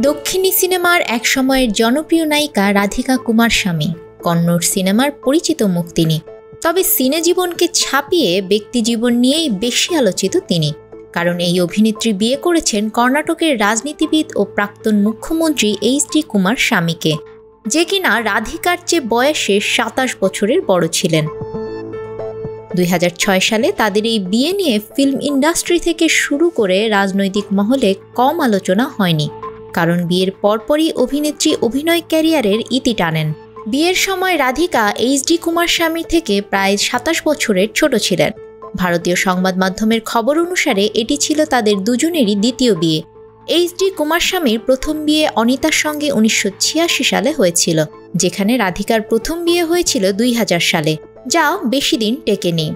দক্ষিণী সিনেমার এক সময়ের জনপ্রিয় নায়িকা রাধিকা কুমারস্বামী। কন্নড় সিনেমার পরিচিত মুখ তিনি। তবে সিনে জীবনকে ছাপিয়ে ব্যক্তিজীবন নিয়েই বেশি আলোচিত তিনি, কারণ এই অভিনেত্রী বিয়ে করেছেন কর্ণাটকের রাজনীতিবিদ ও প্রাক্তন মুখ্যমন্ত্রী এইচ.ডি. কুমারস্বামীকে, যে কিনা রাধিকার চেয়ে বয়সে ২৭ বছরের বড় ছিলেন। ২০০৬ সালে তাদের এই বিয়ে নিয়ে ফিল্ম ইন্ডাস্ট্রি থেকে শুরু করে রাজনৈতিক মহলে কম আলোচনা হয়নি, কারণ বিয়ের পরপরই অভিনেত্রী অভিনয় ক্যারিয়ারের ইতি টানেন। বিয়ের সময় রাধিকা এইচ.ডি. কুমারস্বামীর থেকে প্রায় ২৭ বছরের ছোট ছিলেন। ভারতীয় সংবাদ মাধ্যমের খবর অনুসারে এটি ছিল তাদের দুজনেরই দ্বিতীয় বিয়ে। এইচ.ডি. কুমারস্বামীর প্রথম বিয়ে অনিতার সঙ্গে ১৯৮৬ সালে হয়েছিল, যেখানে রাধিকার প্রথম বিয়ে হয়েছিল ২০০০ সালে, যা বেশি দিন টেকেনি।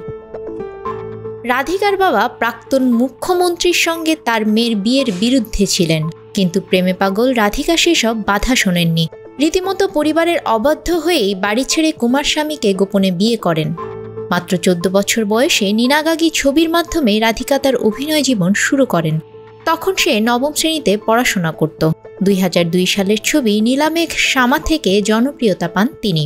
রাধিকার বাবা প্রাক্তন মুখ্যমন্ত্রীর সঙ্গে তার মেয়ের বিয়ের বিরুদ্ধে ছিলেন, কিন্তু প্রেমে পাগল রাধিকা সেসব বাধা শোনেননি। রীতিমতো পরিবারের অবাধ্য হয়েই বাড়ি ছেড়ে কুমারস্বামীকে গোপনে বিয়ে করেন। মাত্র ১৪ বছর বয়সে নিনাগাগি ছবির মাধ্যমে রাধিকা তার অভিনয় জীবন শুরু করেন। তখন সে নবম শ্রেণীতে পড়াশোনা করত। ২০০২ সালের ছবি নীলামেঘ শামা থেকে জনপ্রিয়তা পান তিনি।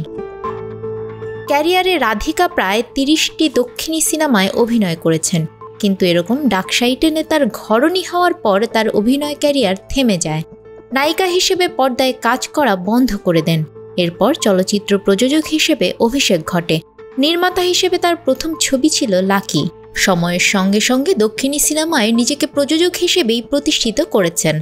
ক্যারিয়ারে রাধিকা প্রায় ৩০টি দক্ষিণী সিনেমায় অভিনয় করেছেন, কিন্তু এরকম ডাকসাইটে নেতার ঘরণী হওয়ার পর তার অভিনয় ক্যারিয়ার থেমে যায়। নায়িকা হিসেবে পর্দায় কাজ করা বন্ধ করে দেন। এরপর চলচ্চিত্র প্রযোজক হিসেবে অভিষেক ঘটে। নির্মাতা হিসেবে তার প্রথম ছবি ছিল লাকি। সময়ের সঙ্গে সঙ্গে দক্ষিণী সিনেমায় নিজেকে প্রযোজক হিসেবেই প্রতিষ্ঠিত করেছেন।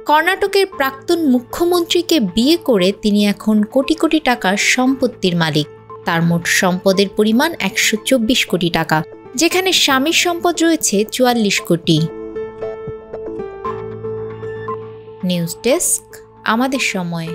কর্ণাটকের প্রাক্তন মুখ্যমন্ত্রীকে বিয়ে করে তিনি এখন কোটি কোটি টাকার সম্পত্তির মালিক। তার মোট সম্পদের পরিমাণ ১২৪ কোটি টাকা, যেখানে স্বামীর সম্পদ রয়েছে ৪৪ কোটি। নিউজ ডেস্ক, আমাদের সময়।